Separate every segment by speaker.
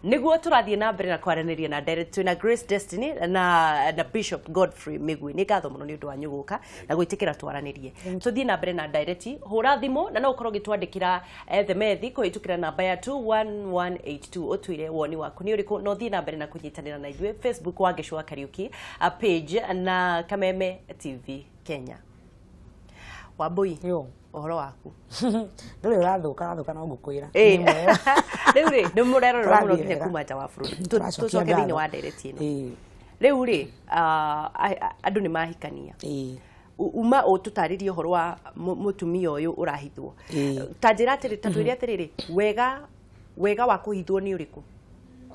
Speaker 1: niguo turathie na mbere na kwaraniria na direct na Grace Destiny na Bishop Godfrey Migwi ni ngatho muno ni undu wa nyuguka na gwitikira twaranirie tuthie na mbere na direct hura thimo na no ukorwo gitwandikira the kuhitukira namba ya 21182 utwire woni waku ni uriku no thie na mbere na kunyitanira na ithuĩ Facebook wa Gĩcũa Kariuki page na Kameme TV Kenya. Wambui ohoro waku
Speaker 2: nduri urathuka no ngukwira
Speaker 1: riu ri ni murero muno nginya kuma nja wa bururi tucoke thiini wa direct ino riu ri andu ni mahikania uma ututaririe horo wa mutumia uyu urahithwo ta njira atiri tatwiri atiriri wega wa kuhithwo ni uriku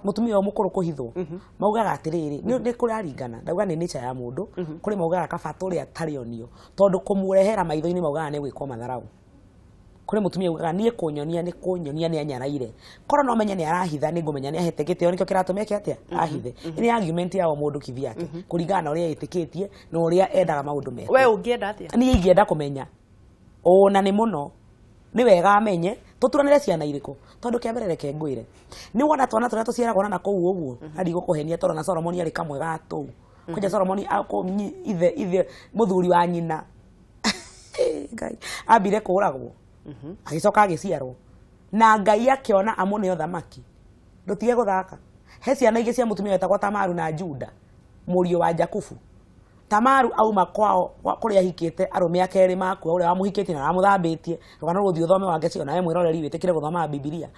Speaker 2: mutumia mukuru kuhithwo maugaga atiriri ni kuraringana ndauga ni nature ya mundu kuri maugaga kabata uria tarionio tondu kumurehera maitho-ini maugaga ni gwikwo matharau kuri mutumia ugaga nie kunyonia ni anyaraire koro no menye ni arahitha ni ngumenya ni ahete gitio nikio kiratumia ki atia ahithe ni argument ya mundu kithi yake kuringana uria yitikitie na uria endaga maundu meke
Speaker 1: we ungienda atia
Speaker 2: ni ingienda kumenya ona ni muno ni wega amenye tuturanire ciana iriko tondu kiambere reke ngwire ni wona twana turia tuciaragwo na kou uguo ari gukuhenia toro na Solomon ari kamwe gato kuja Solomon akomnyi ithe muthuri wa nyina ngai abire kuragwo agicoka agiciarwo na ngai akiona amune othamaki ndutige guthaka he ciana ingi cia mutumia wetagwo Tamaru na Juda murio wa Jakubu Tamaru auma kwao kuria hikite arume akeri makua uria wamuhikitie na amuthambitie rugano ruthi uthome wake cio na mwiroreri witikire guthoma Biblia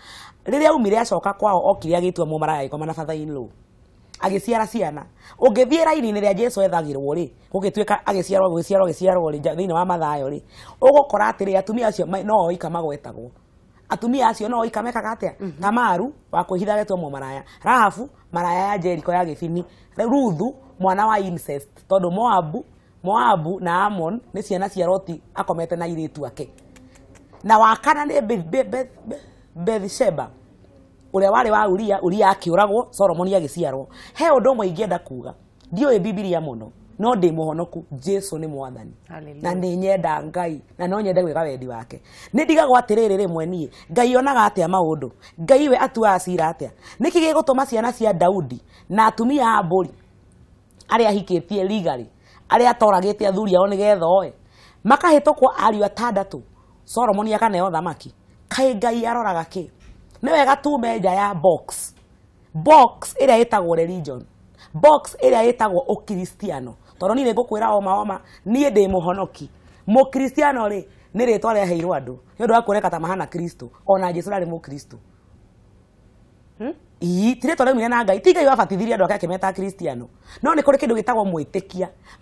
Speaker 2: riria umire acoka kwao okire agitwa mu maraya ikoma na father-in-law agiciara ciana ungithie raini-ini ria Jesu ethagirwo ri gugituika agiciarwo ri thiini wa mathayo ri ugukora atiri atumia acio no oika magwetagwo atumia acio no oika mekaga atia Tamaru wa kuhitha getwo mu maraya Rahabu maraya ya Jeriko ya Gibini Ruthu mwana wa incest tondu Moabu na Amon ni ciana cia Loti akomete na iritu ake na wakana ni Bethsheba uria wari wa Uria akiuragwo Solomon agiciarwo he undu umwe ingienda kuga ndioi Biblia muno no ndi muhonoku Jesu ni mwathani na ni nyenda Ngai na no nyende gwika wendi wake ni ndigagwo atiriri rimwe nie Ngai onaga atia maundu Ngai we atua cira atia niki gigutuma ciana cia Daudi na atumia a mburi aria hikitie legally aria atoragite athuri ao nigetha oe makahitũkwo ariũ atandatu Solomon akaneo thamaki kai Ngai aroraga ki ni wega tume nja ya box iria itagwo religion box iria itagwo ukristiano tondu ni ngukwira oma nie ndi muhonoki mu kristiano ri ni ritwa ria heirwo andu ni undu wa kuoneka ta mahana Kristo ona Jesu ari mu Kristo tire tore mwina na Ngai tiga iwabatithiria andu ake meta kristiano no ni kuri kindu gitagwo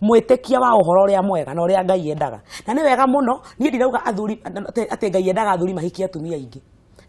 Speaker 2: mwitikia wa uhoro ria mwega na uria Ngai endaga na ni wega muno nie ndirauga athuri ate Ngai endaga athuri mahikia atumia ingi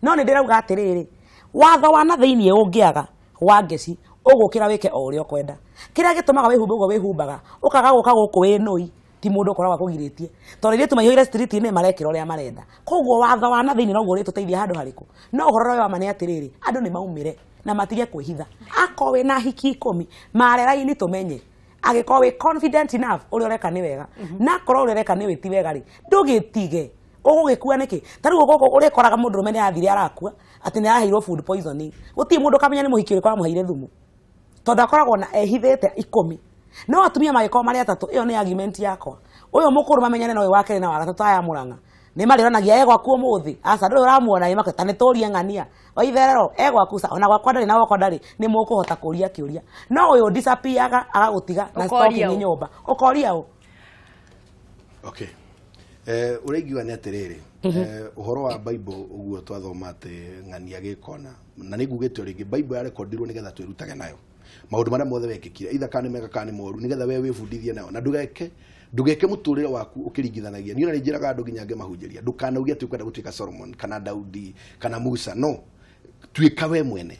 Speaker 2: no ni ndirauga atiriri watho wa na thiini ungiaga wa ngeci ugukira wike o uria kwenda kiria gitumaga wihumba ugo wihumbaga ukaga guka guku winui ti mundu koragwa kugiritie tondu ri tumaihire street ni marekira uria marenda koguo watho wa na thiini no guo rituteithia handu hariku no uhoro wa mane atiriri andu ni maumire na matige kwihitha akowe na hiki 10 marera-ini tumenye agikowe confident enough uri ureka ni wega na korwo uri ureka ni witi wega ri ndugitige ugugikua niki tariu goko uri koraga mundu rumene athiri arakua ati ni arahirwo food poisoning guti mundu kamenya ni muhiki uri kwa muhaire thumu tondu akoragwo na ehithete 10 no atumia magiko mari atatu iyo ni argument yakwa uyo mukuru mamenyane no wake na wagatatu aya Murang'a ni mariranagia ego aku umuthi aca ndu uramuona ni makata ni turie ng'ania oitherero ego aku sa ona gwakwa ndari na gwakwa ndari ni mukuhota kuria kiuria no uyu disappearaga agagutiga na stock ni nyumba ukoria u
Speaker 3: okay uraigua ni atiriri uhoro wa Bible uguo twathoma ati ng'ania gikona na nigugitio ringi Bible ya rekordirwo nigetha twirutage nayo maundu maria mothe wekikire itha kana mega kana moru nigetha we wifundithie nayo na ndugeke muturire waku ukiringithanagia ni ona njiraga andu nginyange mahunjiria ndukanauge ati ukwenda gutuika Solomon kana Daudi kana Musa no tuika we mwene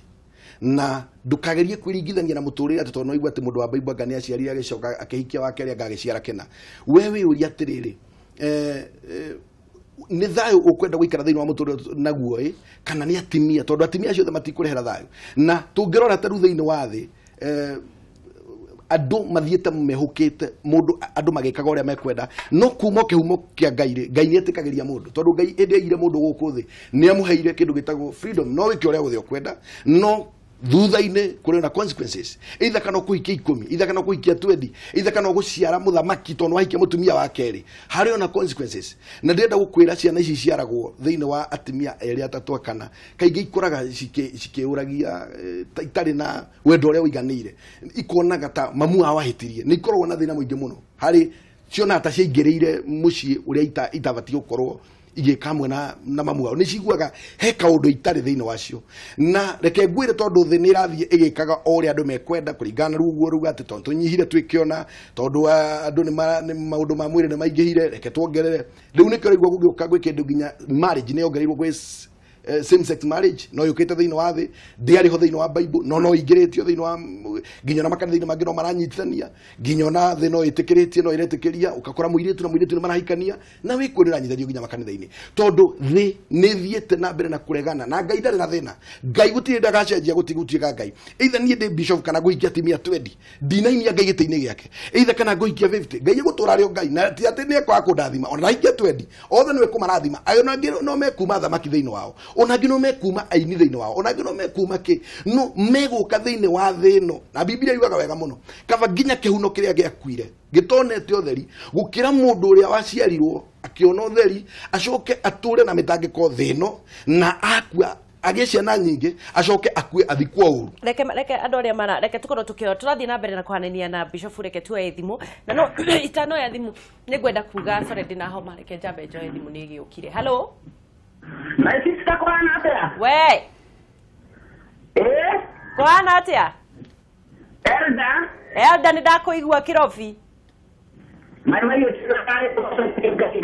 Speaker 3: na ndukagerie kwiringithania na muturire ati tondu igwa ati mundu wa Bible ngani aciarire agicoka akihikia wake ria ngagiciara kena wewe uri atiriri ni thayo ukwenda guikara thiini wa muturire naguo kana ni atimia tondu atimia acio matikurehera thayo na tungirora taru thiini wa thi andu mathiete mehukite mundu andu magikaga uria mekwenda no kuma kihumo kia Ngai ni etikagiria mundu tondu Ngai endeire mundu guku thi ni amuheire kindu gitagwo freedom no wiki uria guthio kwenda no thutha-inĩ kũrĩ na consequences either kana kũhikia 10 either kana kũhikia 20 either kana gũciara mũthamaki tondũ wahikia mũtumia wa kerĩ harĩ ona consequences na ndĩrenda gũkwĩra ciana ici ciaragwo thĩinĩ wa atumia erĩ atatũ kana kaingĩ ikũraga cikĩũragia itarĩ na wendo ũrĩa ũiganĩire ikonaga ta mamu wao ahĩtirie nĩ ikoragwo na thĩna mũingĩ mũno harĩ ciona ta ciaingĩrĩire mũciĩ ũrĩa itabatiĩ gũkorwo igĩkamwe na mamu wao nĩ ciguaga he kaũndũ itarĩ thĩinĩ wacio na reke ngwĩre tondũ thĩ nĩ ĩrathiĩ ĩgĩkaga o ũrĩa andũ mekwenda kũringana na rũguo ruga atĩ tondũ tũnyihire twĩkĩona tondũ andũ nĩ maũndũ ma mwĩrĩ nĩ maingĩhire reke tuongerere rĩu nĩkĩo rĩgua gũgĩũka gwĩ kĩndũ nginya marriage nĩ yongereirwo gwĩ same sex marriage no yũkĩte thĩinĩ wa thĩ ndĩarĩho thĩinĩ wa Bible no ingĩrĩtio thĩinĩ wa nginya na makanitha-inĩ mangĩ no maranyitithania nginya na thĩ no ĩtĩkĩrĩtie no ĩretĩkĩria ũgakora mũirĩtu na mũirĩtu nĩ marahikania na wĩkũ nĩranyitithanio nginya makanitha-inĩ tondũ thĩ nĩ thiĩte na mbere na kũregana na Ngai ndarĩ na thĩna Ngai gũtirĩ ndagacenjia gũtigutuĩka Ngai either niĩ ndĩ bishop kana ngũhikia atumia 20 ndinainia Ngai gĩtĩ-inĩ gĩake either kana ngũhikia 50 Ngai gũtũra arĩ o Ngai na ti atĩ nĩ ekwaga kũndathima ona hikia 20 othe nĩwe kũmarathima ayo no mekuma thamaki thĩinĩ wao ona ngino mekuma aini thĩinĩ wao ona ngino mekuma kĩ no megũka thĩinĩ wa thĩ ĩno na Biblia yugaga wega mũno kaba nginya kĩhuno kĩrĩa gĩakuire gĩtonete ũtheri gũkĩra mũndũ ũrĩa waciarirwo akĩona ũtheri acoke atũre na mĩtangĩko thĩ ĩno na akua agĩe ciana nyingĩ acoke akue athikwo ũru
Speaker 1: reke andũ arĩa mara reke tukorwo tũrathiĩ na mbere na kũhanania na Bishop reke tuoe thimũ na no itanoya thimũ nĩ ngwenda kuga sorry ndĩna homa reke njambe njoe thimũ nĩ ĩgĩũkire hello
Speaker 4: my sister kwana atia
Speaker 1: we kwana atia Elda nĩ ndakũigua kĩrobi
Speaker 4: my you try to get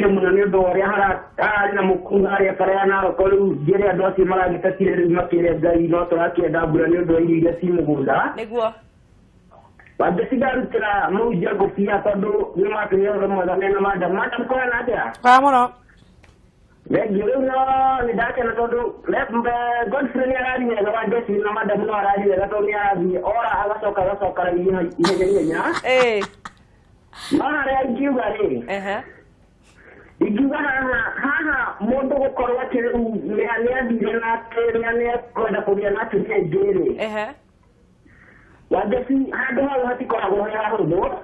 Speaker 4: munani doria hara na mukungaria karena rokolu jere adosi mara gitakire makire gai no to akenda bura ni ndo iri cia mugunda
Speaker 1: niguo
Speaker 4: badesigarutira muja gopia tondu ni makiyo romoda na madam ko na atia
Speaker 2: kwa muno
Speaker 4: Ndio ni dake na tondu Godfrey ni arari wega wa desi na madam no arari wega tondu ni arari ora agacoka ihenya Mara ikiuga rĩ ikiuga haha mũndũ gũkorwo atĩ nĩ athire na kĩrĩa nĩ kwenda kũgĩa na atumia aingĩ rĩ wandeci handũ hau hatikoragwo he hahũthũ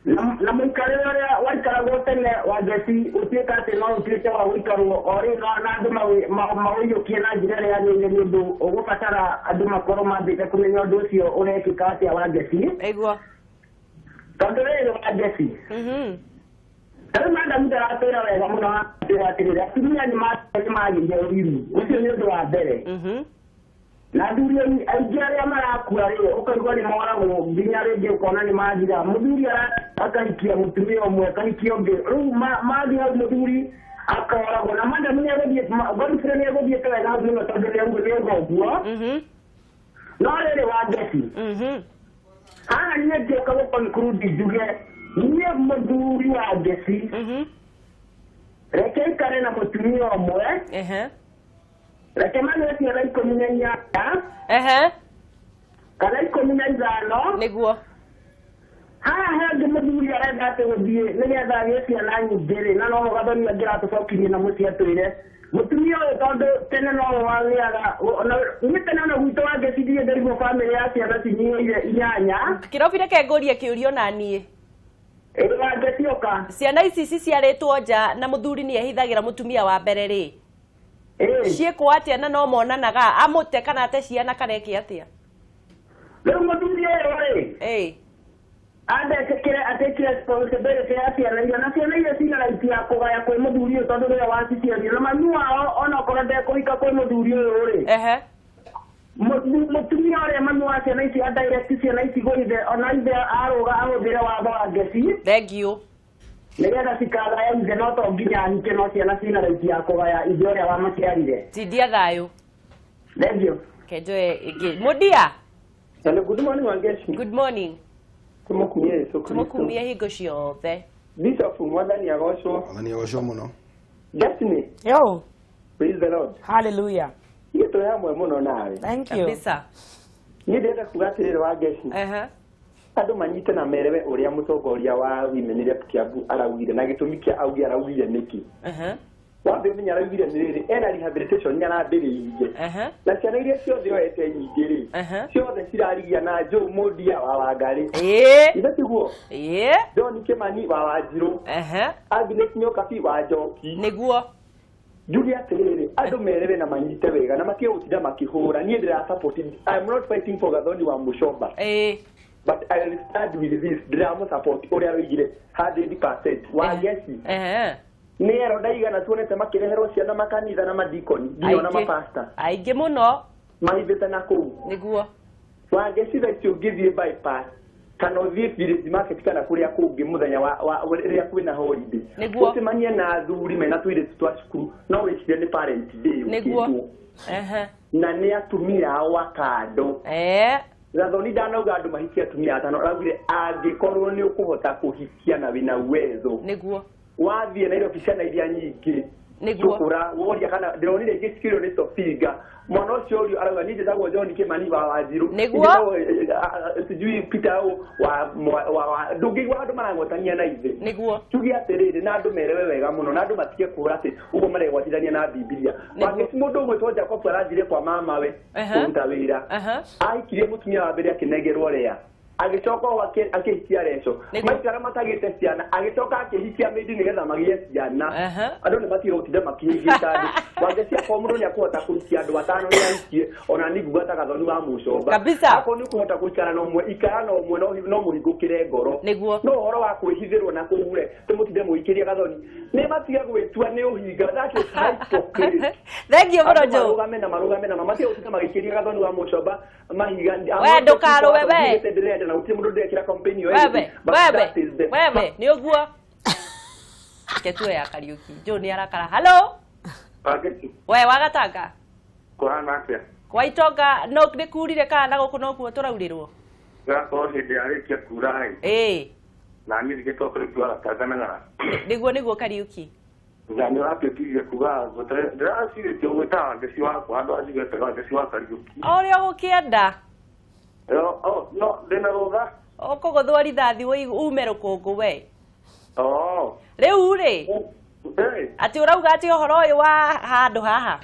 Speaker 4: na mũikarĩre ũrĩa waikaragwo tene wandeci ũtuĩka atĩ no ũtuĩke wa gũikarwo o rĩu na andũ maũiyũkie na njĩra ĩrĩa nyingĩ nĩ ũndũ ũgũbatara andũ makorwo mambĩte kũmenya ũndũ ũcio ũrekĩka atĩa wandeci Tondũ rĩrĩ wa Jesse. Tari madam ndaratwĩra wega mũno atĩrĩrĩ atumia nĩ magĩire ũiru ũcio nĩ ũndũ wa mbere. Na athuri aingĩ arĩa marakua rĩ ũkaigua nĩ moragwo nginya rĩngĩ ũkona nĩ mathira mũthuri akahikia mũtumia ũmwe akahikia ũngĩ rĩu mathiĩ hau mũthuri akoragwo na madam nĩ agũthiĩ Godfrey nĩ agũthiĩte wega hau mũno tondũ nĩ ũguo no rĩrĩ wa Jesse haha nĩ ngĩũka gũkonkurudi njuge niĩ mũthuri wa Jesse reke ikare na mũtumia ũmwe reke magĩe ciana 18 kana 15
Speaker 1: nĩguo
Speaker 4: haha hangĩ mũthuri arenda atĩ gũthiĩ nĩgetha agĩe ciana nyingĩ rĩ na no mũgathoni angĩratũcokirie na mũciĩ atwĩre mutumia ũyũ tondũ tene no wagĩaga nĩ tene ona gwitũ wa Jesse ndiĩ ndarigwo bamĩrĩ ya ciana cinyihĩire 8
Speaker 1: kĩrobi reke ngũrie kĩũrio na niĩ
Speaker 4: wa Jesse oka
Speaker 1: ciana ici ciciarĩtwo nja na mũthuri nĩ ehithagĩra mũtumia wa mbere rĩ ciĩkwo atĩa na no monanaga amũte kana ate ciana kana eke atĩa
Speaker 4: rĩu mũthuri ũyũ rĩ atekire responsibility ya ciana iria na ciana iria cina raiti ya kũgaya kwĩ mũthuri ũyũ tondũ rĩrĩa waciciaria na mami wao ona okorwo ndekũhika kwĩ mũthuri ũyũ rĩ mũtumia ũrĩa mami wa ciana ici adirect ciana ici gwĩthe ona ithe arũga ahũthĩre watho wa Jesse
Speaker 1: thengiũ
Speaker 4: nĩgetha cikagaya ithe no to nginya ahike no ciana cina raiti ya kũgaya ithe ũrĩa wamaciarire
Speaker 1: tindia thayũ
Speaker 4: thengiũ
Speaker 1: kenjoe ĩngĩ mũndia
Speaker 5: hello good morning Wangeshi
Speaker 1: good morning
Speaker 5: tumukumie
Speaker 1: hingo ciothe
Speaker 5: Bishop mwathani agocwo
Speaker 3: mũno
Speaker 5: Destiny
Speaker 2: yo
Speaker 5: praise the Lord
Speaker 2: hallelujah
Speaker 5: yeto yamwe mũno nawe
Speaker 2: thank you
Speaker 1: kabisa
Speaker 5: niĩ ndĩrenda kuga atĩrĩrĩ Wangeshi andũ manyite na merewe ũrĩa mũtongoria wa women rep Kiambu araugire na gĩtũmi kĩa araugire nĩkĩ wambe menya araugire niriri ena rehabilitation nyarambiririe na ciana iria ciothe oete nyingĩ rĩ ciothe cirarigia na Joe Mudia wa Wangari ithatiguo John Kimani wa Wanjiru Agnes Nyokabi wa Njoki
Speaker 1: niguo
Speaker 5: Julia Terere andũ merere na manyite wega na matige gũtinda makĩhũra niĩ ndĩra support I'm not fighting for Gathoni wa Muchomba but I will stand with this drama support ũrĩa oigire 100% wa Gesi nero ndaigana tuonete makireherwo ciana makanitha na madikoni nginya na mapasta
Speaker 1: aingĩ mũno
Speaker 5: mahithĩte na kũu
Speaker 1: niguo
Speaker 5: wa Gesi thacio ngĩthiĩ bypass kana ũthiĩ village market kana kũrĩa kũngĩ mũthenya wa rĩrĩa kwĩna holiday ũcemanie na athuri mena tũirĩtu twa cukuru no wĩcirie nĩ parent day
Speaker 1: niguo
Speaker 5: na nĩ atumia ao akando Gathoni ndanauga andũ mahikia atumia atano araugire angĩkorwo nĩ ũkũhota kũhikia na wĩna uwezo
Speaker 1: niguo
Speaker 5: wathiĩ Nairobi ciana iria nyingĩ cukura woria kana ndĩronire ingĩcikĩrio nĩ Sofiga mwana ũcio ũrio arauga niĩ njĩtagwo John Kimani wa Wanjiru sijui Peter wa ndũngĩigua andũ maragwatania na ithe
Speaker 1: niguo
Speaker 5: tuge atĩrĩrĩ na andũ merewe wega mũno na andũ matige kũhũra atĩ ũguo maregwatithania na Biblia wangĩci mũndũ ũmwe to Jacob aranjire kwa mamawe kũruta wĩra aikirie mũtumia wa mbere akĩnegerwo rĩa agĩcoka akĩhikia Reco maikara matagĩte ciana agĩcoka akĩhikia Mĩindi nĩgetha magĩe ciana andũ nĩ matige gũtinda makĩhingĩta andũ wangĩcia kwa mũndũ nĩ akũhota kũhikia andũ atano nĩ ahikie ona nĩ nguga ta Gathoni wa Muchomba ako nĩ ũkũhota gũikara na ũmwe ikara na ũmwe no mũringũkĩre ngoro no ũhoro wa kwĩhithĩrwo na kũure tũmũtinde mũikĩrie Gathoni nĩ matige gwĩtua nĩ ũhinga that is hypocrisy
Speaker 1: thengio mũno Joe
Speaker 5: marũgame na matige gũtinda magĩikĩrie Gathoni wa Muchomba mahiga
Speaker 1: we ndũkarũwe we
Speaker 5: na utie mundu ndekira campaign yo
Speaker 1: wewe ni uguo ketwe ya Kariuki Joe ni arakara hello we wagatanga
Speaker 6: kuhana atia
Speaker 1: kwa itonga no ni kurire kana guku no kuo turaurĩrwo
Speaker 6: gako hindi arikia kura hai na niĩ ngĩtoka rĩtwa Tanzania
Speaker 1: niguo Kariuki
Speaker 6: na nĩ rapĩtire kuga ndĩracirĩtie gwĩta ngeci wakwa andũ acigĩte ngeci wa Kariuki
Speaker 1: ũrĩa gũkĩenda
Speaker 6: no ndĩna rũtha
Speaker 1: ũkũgũthwo rithathi ume rũkũngũ we rĩu rĩ atĩ ũrauga atĩ ũhoro ũyũ wa handũ haha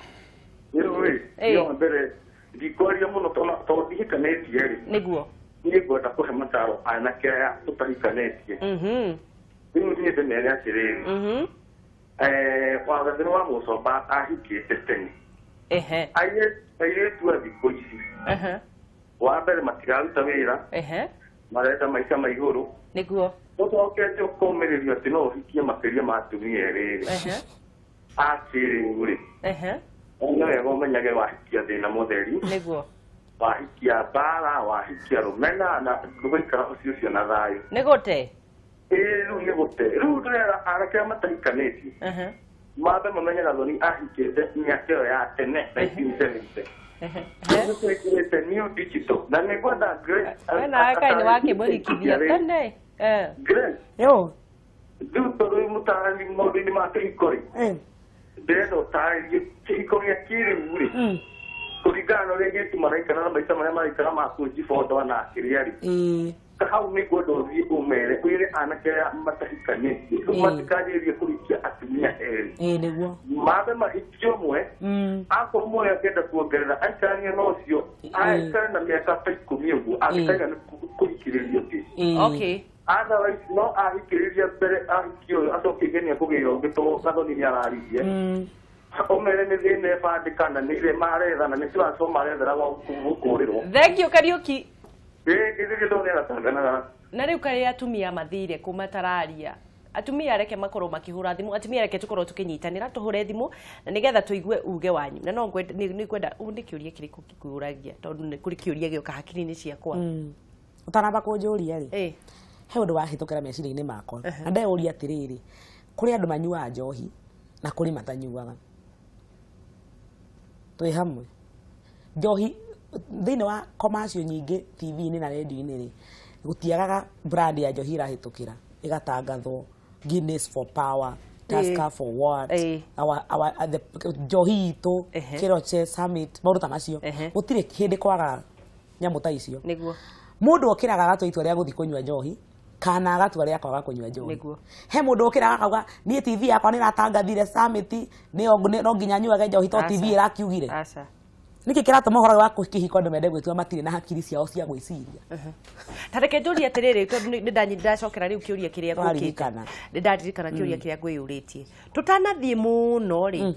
Speaker 6: rĩu mbere ndikwaria mũno tondũ ndihikanĩtie rĩ
Speaker 1: nĩguo
Speaker 6: niĩ ngwenda kũhe mataro anake aya tũtahikanĩtie rĩu niĩ ndĩmere atĩrĩrĩ Gathoni wa Muchomba ahikĩte tene airĩtu a thikũ ici wa mbere matiraruta wĩra marenda maica ma igũrũ
Speaker 1: nĩguo
Speaker 6: ũcokete ũkũmĩrĩrio atĩ no ũhikie makĩria ma atumia erĩ akĩrĩu rĩ nĩ wega ũmenyage wahikia thĩna mũtheri
Speaker 1: nĩguo
Speaker 6: wahikia mbara wahikia rũmena na ndũgũikara ũcio ũcio na thayũ
Speaker 1: nĩ gũte
Speaker 6: rĩu nĩ gũte rĩu ndĩrera anake arĩa matahikanĩtie mambe mamenye Gathoni ahikĩte mĩaka ĩyo ya tene 1970 new digital na nĩ gwenda
Speaker 1: wena kaĩ nĩ wakĩmũrikithia tene
Speaker 6: rĩu tondũ mũtarani maũndũ-inĩ ma kĩhiko rĩ ndĩrenda ũtarĩrie kĩhiko gĩa kĩrĩu rĩ kũringana na ũrĩa airĩtu maraikara na maica marĩa maraikara ma kũnjibondo na akĩrĩa rĩ hau nĩ gwenda ũthiĩ ũmere wĩre anake arĩa matahikanĩtie rĩu matikanjĩrĩrie kũhikia atumia erĩ
Speaker 2: nĩguo
Speaker 6: mambe mahikie ũmwe akorwo mũndũ akĩenda kuongerera aikaranie na ũcio aikare na mĩaka ta 10 ũguo angĩkaiga nĩ kũhikĩrĩria ũngĩ otherwise no ahikĩrĩria mbere ahikie ũyũ acoke igenia kũgĩra ũngĩ tondũ Gathoni nĩ araririe ũmere nĩ thĩna ebandĩkana nĩ ire marethana nĩ tũraco marethera gũkũrĩrwo
Speaker 1: thengio Kariuki
Speaker 6: na
Speaker 1: rĩu kaĩ atumia mathire kumatararia atumia reke makorwo makĩhũra thimũ atumia reke tũkorwo tũkĩnyitanĩra tũhũre thimũ na nĩgetha tũigue uge wanyu na no nĩ kwenda nĩ kĩũria kĩrĩkũ kĩkũragia tondũ nĩ kũrĩ kĩũria gĩoka hakiri-inĩ ciakwa
Speaker 2: ũtanamba kũnjũria rĩ he ũndũ wahĩtũkĩra meciria-inĩ makwa na ndeyũria atĩrĩrĩ kũrĩ andũ manyuaga njohi na kũrĩ matanyuaga twĩ hamwe njohi thĩinĩ wa commercial nyingĩ TV-inĩ na radio-inĩ rĩ gũtiagaga brand ya njohi ĩrahĩtũkĩra ĩgatangathwo Guinness for power Tusker for what the njohi itũ Keroche Summit maũndũ ta macio gũtirĩ hĩndĩ kwaga nyamũ ta icio mũndũ okĩraga agatwa itua rĩa gũthiĩ kũnyua njohi kana agatua ria kwaga kunywa njohi he mundu ukira akauga nie TV yakwa ni ratangathire summit ni no nginya nyuage njohi to TV irakiugire aca niki kiratuma horo wa kihiko ndumende gwitua matire na hakiri ciao cia gwiciria
Speaker 1: tareke njuri atiriri tondu ni ndacokera riu kiuria kiria ngukikana ndaririkana kiuria kiria ngwiyuritie tutanathie muno ri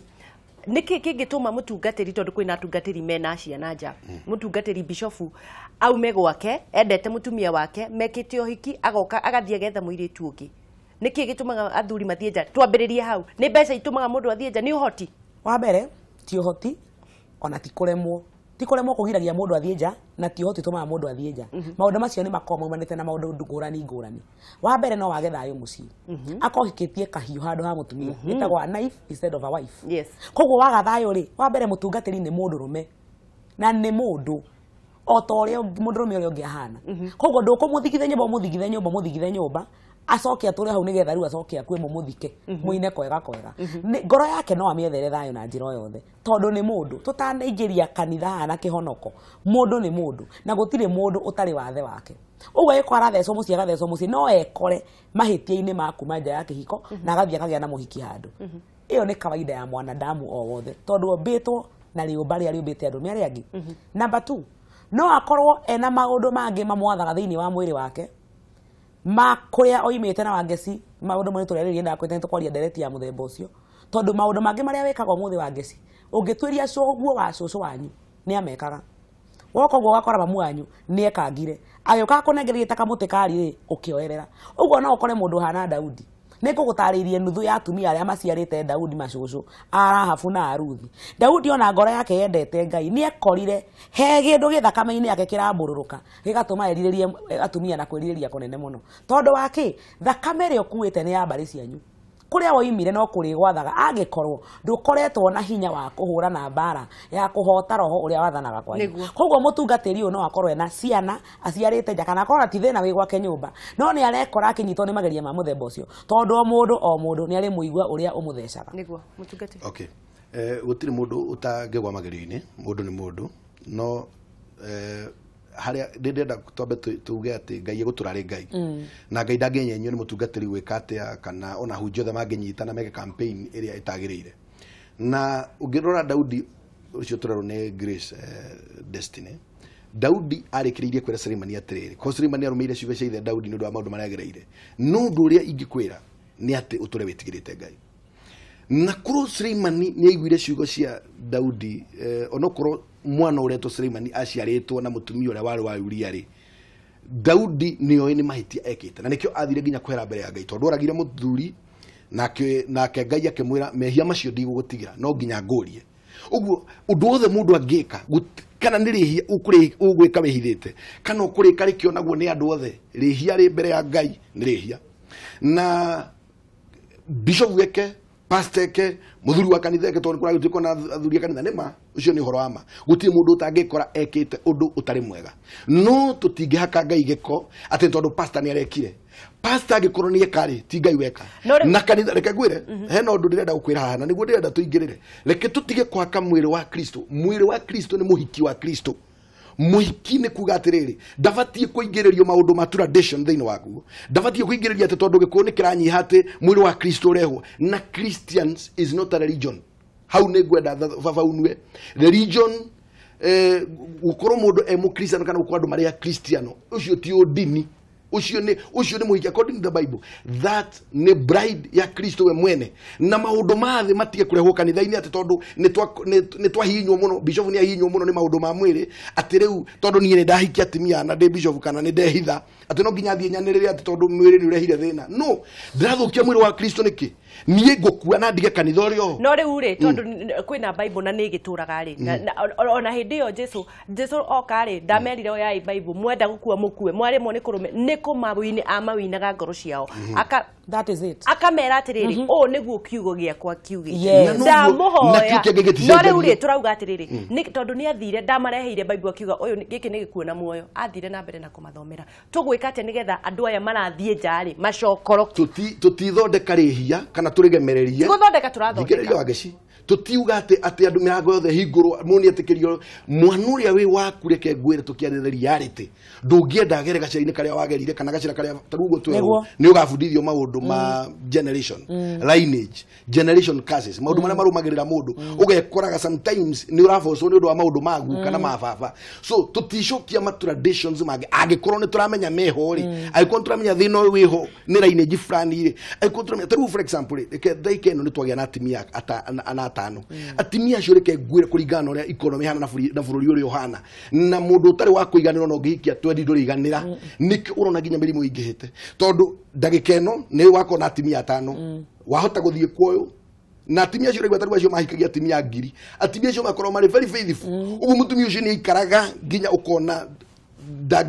Speaker 1: niki kingituma mutungatiri tondu kwina atungatiri mena ciana nja mutungatiri bishofu aume gwake endete mutumia wake mekite ohiki agoka agathie getha muiritu ungi niki gitumaga athuri mathie nja twambiririe hau ni mbeca itumaga mundu athie nja ni uhoti
Speaker 2: wa mbere ti uhoti ona ti kuremwo kugiragia mundu athie nja na ti uhoti tumaga mundu athie nja maundu macio ni makoma manete na maundu ngurani wa mbere no wage thayo mucii akohikitie kahiu handu ha mutumia itagwa a knife instead of a wife
Speaker 1: yes
Speaker 2: koguo waga thayo ri wa mbere mutungatiri ni mundu rume na ni mundu otoria mundu rume uria ungi ahana koguo ndukumuthigithia nyumba acoke ature hau nigetha riu acoke akue muthike muine kwega ngoro yake no amiethere thayo na njira yothe tondu ni mundu tutanaingiria kanitha na kihonoko mundu ni mundu na gutire mundu utari wathe wake uguo iko arathecwo mucii agathecwo mucii no ekore mahitia-ini makuma nja ya kihiko na agathie akagia na muhiki handu iyo ni kawaida ya mwanadamu o wothe tondu ombitwo na riumba ria riumbite andu aria angi number 2 no akorwo ena maundu mangi mamwathaga thiini wa mwiri wake kuria oimite na wangeci maundu mwe tureririe ndakwete tukwaria ndereti ya muthemba ucio tondu maundu mangi maria wekagwo muthi wangeci ungitwiria coguo wa cucu wanyu ni amekaga wokoguo wakora mamu wanyu ni ekangire agioka kunengererie ta kamuti kari ri ukioerera uguo no ukore mundu hana Daudi nikugutaririe nuthu ya atumia aria maciarite Daudi macucu Arahabu na Aruthi Daudi ona ngoro yake yendete Ngai ni ekorire he gindu githakame-ini yake kirambururuka gigatuma eriririe atumia na kwiriria kunene muno tondu waki thakame ri okuite ni ya mbari cianyu kuria woimire no kuri gwathaga angikorwo ndukoretwo na hinya wa kuhura na mbara ya kuhota roho uria wathanaga kwanyu koguo mutungatiri uyu no akorwe na ciana aciarite nja kana akorwo ti thina wi gwake nyumba no ni arekora akinyitwo ni mageria ma muthemba ucio tondu o mundu ni ari muigua uria umuthecaga
Speaker 1: niguo mutungatiri
Speaker 3: okay gutiri mundu utangegwa magerio-ini mundu ni mundu no haria ndenda twambe tuge ati Ngai eguturari Ngai na Ngai ndangenyenywo ni mutungatiri gwika atia kana ona hunjio the mangenyita na mege campaign iria itagirire na ungirora Daudi ucio turero ne Grace Destiny Daudi arikiririe kwira Suleimani atiriri ko Suleimani arumeire ciugo cia ithe Daudi ni undu wa maundu maria agereire no undu uria ingikwira ni ati uture witigirite Ngai na kuro Suleimani ni aiguire ciugo cia Daudi onokoro mwana ureto Suleimani aciaritwo na mutumia uria wari wa Uria ri Daudi niyo ni mahitia ekite na nikio athire nginya kwera mbere ya Ngai tondu oragire muthuri nake Ngai akimwira mehia macio ndigugutigira no nginya ngurie uguo undu wothe mundu angika kana ni rihia ugwika wihithite kana ukurika rikio naguo ni andu othe rihia ri mbere ya Ngai ni rihia na bishop weke pasteke muthuri wa kanitha ke tondu kuragitiko na athuri kanitha nema ucio ni horo ama guti mundu utangikora ekite undu utari mwega no tutingihaka Ngai giko ati tondu pastor ni arekire pastor agikorwo ni ekari ti Ngai weka na kanitha reke gwire hena undu ndirenda gukwira hana niguo ndirenda tuingirire reke tutige kwaka mwiri wa Kristo ni muhiki wa Kristo muhiki ni kuga atiriri ndabatie kuingiririo maundu ma tradition thiini waku ndabatie kuingiriria ati tondu gikuo ni kiranyiha ati mwiri wa Kristo urehwo na Christians is not a religion hau ni gwenda vaunwe religion gukorwo mundu emu Christian kana gukorwo andu maria Christiano ucio ti udini ucio ni muhiki according to the Bible that ni bride ya Kristo we mwene na maundu mathi matige kurehwo kanitha-ini ati tondu ni twahinywo muno bishop ni ahinywo muno ni maundu ma mwiri ati riu tondu nie ni ndahiki atimia na ndi bishop kana ni ndehitha ati no nginya thie nyanirire ati tondu mwiri ni urehire thina no ndirathukia mwiri wa Kristo niki nie ngukua na ndige kanitha rio
Speaker 1: no riu ri tondu kwina Bible na ni gituraga ri ona hindi yo Jesu oka ri ndamerire o ya Bible mwenda gukua mukue mwari mo ni kurume ni kumawini amawinaga ngoro ciao
Speaker 2: that is it
Speaker 1: akamera atiriri o niguo kiugo giakwa kiugi
Speaker 2: ndamuhoya
Speaker 1: no riu ri turauga atiriri ni tondu ni athire ndamareheire Bible akiuga uyu giki ni gikuona muoyo athire na mbere na kumathomera tugwika ate nigetha andu aya marathie njari macokoro
Speaker 3: tutithondeka rihia kana turigemererie
Speaker 1: guthondeka turathondeka
Speaker 3: ngigereria wageci tutiuga ati andu mirango yothe hingurwo muni etikirio mwana uria wi waku reke ngwire tukiarire reality ndungienda agere gacira-ini karia wagerire kana gacira karia tarugo tweru ni ugabundithio maundu ma generation lineage generation curses maundu maria marumagirira mundu ugekoraga sometimes ni urafocwo ni undu wa maundu magu kana mababa so tutishokia ma traditions mage agikorwo ni turamenya meho ri agikorwo turamenya thino wiho ni lineage fulani ri agikorwo turamenya taru for example reke daike no ni twagia na atimia ana atano atimia cio reke ngwire kuringana uria economy hana na bururi uri ohana na mundu utari wa kuiganira no ngihikia 20 nduri iganira niki urona ginya mirimu ingihite tondu ndagika eno ni wako na atimia atano wahota guthie kwoyo na atimia cio regwa tarwa cio mahikagia atimia ngiri atimia cio makoro mari very faithful ubu mutumia ucio ni ikaraga ginya ukona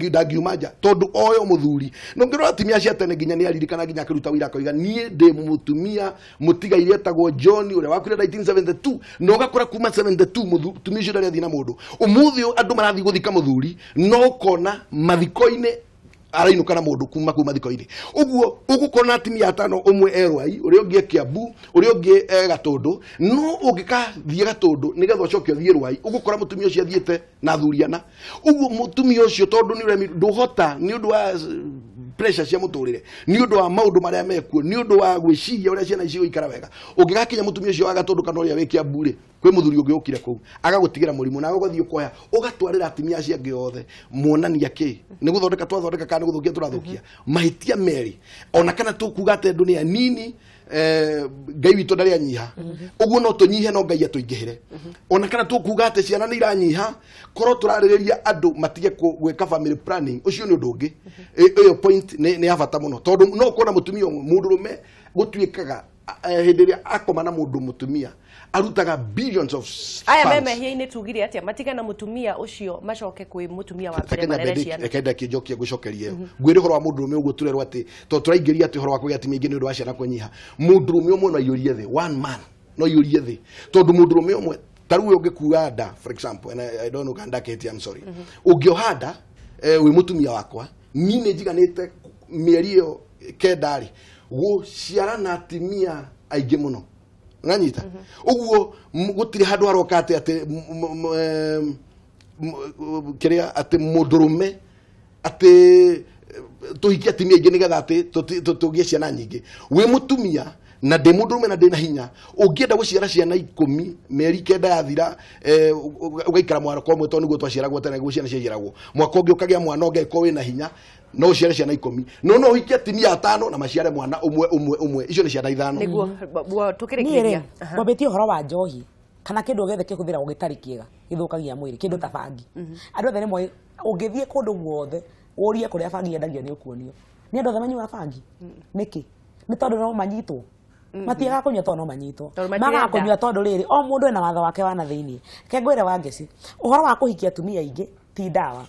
Speaker 3: dagi umaja tondu oyo muthuri no ngiro atimia cia tene ginya ni aririkana ginya kiruta wira koiga nie ndi mutumia mutigaire etagwo John uria wakwire 1972 no gakora kuma 72 mutumia ucio ndari athina mundu umuthi andu marathi guthika muthuri no kona mathiko-ini arainuka na mundu kuma thiko-ini uguo ugukona atimia atano umwe erwai uria ungi Kiambu uria ungi Gatundu no ungikathie Gatundu nigetha ucokio thie rwai ugukora mutumia ucio athiete na thuriana uguo mutumia ucio tondu ni uremi nduhota ni undu wa pressure cia muturire ni undu wa maundu maria mekuo ni undu wa gwiciria uria ciana icio ikara wega ungigakinya mutumia ucio wa Gatundu kana uria wi Kiambu ri kwi muthuri ungi ukire kou agagutigira murimu na ugathie koya ugatwarira atimia cia ngi yothe muonania ki ni guthondeka twathondeka kana guthukia turathukia mahitia meri ona kana tukuga ate dunia nini ngai witu ndari anyiha uguo no tunyihe no ngai atuingihire ona kana tukuga ate ciana ni iranyiha korwo turariria andu matige gweka family planning ucio ni undu ungi iyo point ni abata muno tondu no kuona mutumia mundurume gutuikaga hindiria akoma na mundu mutumia arutaga billions of
Speaker 1: aya meme hiine tugire atia matigana mutumia ucio macoke kwi mutumia wa mbere marere ciana
Speaker 3: ekenda kijokia gucokerie ngwire horo wa mundurume uguo turerwa ati to turaingiria ati horo wa kugia atimia ingi ni undu wa ciana kunyiha mundurume umwe no yurie thi one man no yurie thi tondu mundurume umwe taru uyo ngikuga nda for example and I don't know kanda keti I'm sorry ugiohanda wi mutumia wakwa nine jiganite mieri iyo kendari guciarana atimia aingĩ muno nganyita uguo gutiri handu harokate ati kiria ati mundurume ati tuhikia atimia aingĩ nigetha ati tugie ciana nyingĩ wi mutumia na ndi mundurume na ndi na hinya ungienda guciara ciana 10 meri kenda yathira ugaikara mwana kwa mwe tondu gutwaciaragwo tene guciana ciaragwo mwaka ungi ukagia mwana ungeko wina hinya no ciare ciana 10 no uhikia atimia atano na maciare mwana umwe icio ni ciana ithano
Speaker 1: niguo tukirikiria
Speaker 2: kwambitie horo wa njohi kana kindu gethe kiguthira ugitari kiega githukagia mwiri kindu ta bangi andu othe nimwe ungithie kundu guothe urie kuria bangi yendagio ni ukuonio ni andu othe manyua bangi niki ni tondu no manyitwo matiaga kunywa tondu no manyitwo maga kunywa tondu riri o mundu ena watho wake wana thiini ke ngwire wa ngeci uhoro wa kuhikia atumia ingi ti dawa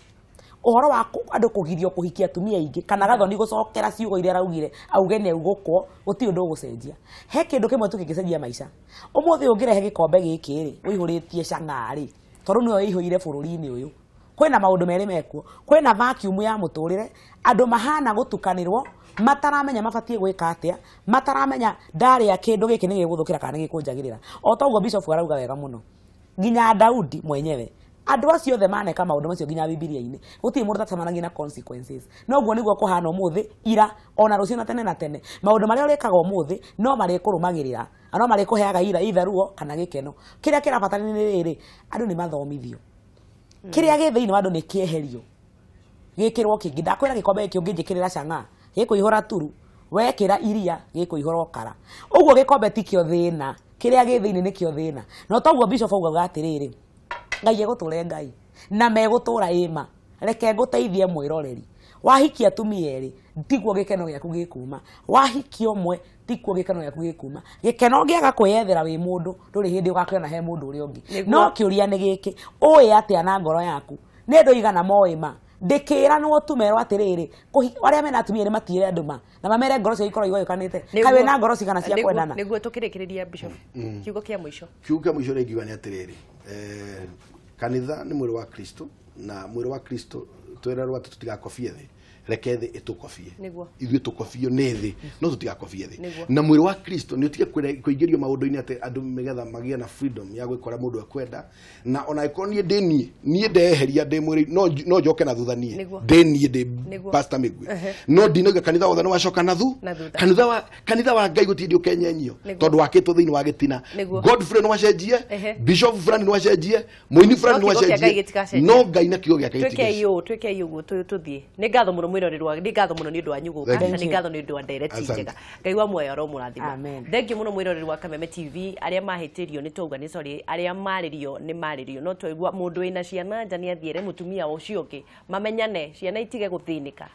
Speaker 2: uhoro wa andu kugirio kuhikia atumia ingi kana gathoni gucokera ciugo iria raugire auge ni ugukwo uti undu gucenjia he kindu kimwe tu kingicenjia maica umuthi ungirehe gikombe giki ri uihuritie cang'ari tondu niyo ihurire bururi-ini uyu kwina maundu meri mekuo kwina vacuum ya muturire andu mahana gutukanirwo mataramenya mabatie gwika atia mataramenya ndari ya kindu giki ni giguthukira kana gikunjagirira o toguo bishop arauga wega muno nginya Daudi mwenyewe andu acio othe maneka maundu macio nginya Biblia-ini guti mundu tatamanagia na consequences no guo niguo kuhana umuthi ira ona rucio na tene na tene maundu maria urekaga umuthi no mari kurumagirira no mari kuheaga ira itharuo kana gikeno kiria kirabatarani ni riri andu ni mathomithio kiria gi thiini andu ni kieherio gikirwo kingi ndakwira gikombe giki ungijikirira cang'a gikuihura turu wekira iria gikuihura okara uguo gikombe tikio thina kiria gi thiini ni kio thina no toguo bishop auga atiriri ngai eguture ngai na megutura ima reke nguteithie mwiroreri wahikia atumia eri tiguo gikeno giaku gikuma wahikia umwe tiguo gikeno giaku gikuma gikeno giaga kwiyethera wi mundu nduri hindi ugakiona he mundu uri ungi no kiuria ni giki uyi atia na ngoro yaku ni ndu igana moima ndikira no tumerwa atiriri aria mena atumia eri matire anduma na mamere ngoro cio ikoro igoikanite kawe na ngoro cigana cia kwendana
Speaker 1: niguo tukirikiriria bishop kiugo kia mwisho
Speaker 3: regiwa ni atiriri kanitha ni mwiri wa Kristo na mwiri wa Kristo twirerwa ati tutigakobie thi reke thĩ ĩtũkobie
Speaker 1: Nĩguo.
Speaker 3: ithuĩ tũkobio nĩ thĩ no tũtigakobie thĩ na mwĩrĩ wa Kristo nĩ ũtige kũingĩrio maũndũ-inĩ atĩ andũ megetha magĩe na freedom ya gwĩkora mũndũ akwenda na ona ĩkorwo niĩ ndeheria ndĩ mwĩrĩ no njoke na thutha niĩ ndĩ Pastor Migwi no ndinoiga kanitha wothe no wacoka na kanitha wa Ngai gũtindĩ ũkenyenyio tondũ wakĩtwo thĩinĩ wa gĩtina Godfrey no wacenjie Bishop fulani no wacenjie mũini fulani no wacenjie no Ngai na kiugo gĩake
Speaker 1: tweke yugo tuthiĩ nĩ ngatho mũno mwĩrorerwa nĩ ngatho mũno nĩ ũndũ wa nyuguka na nĩ ngatho nĩ ũndũ wa ndereti njega Ngai wa muoyo ro mũrathima thengiũ mũno mwĩrorerwa Kameme TV arĩa mahĩtĩrio nĩ twauga nĩ sorry arĩa marĩrio nĩ marĩrio no twaigua mũndũ wĩna ciana nja nĩ athiĩre mũtumia ũcio ũngĩ mamenyane ciana itige gũthĩnĩka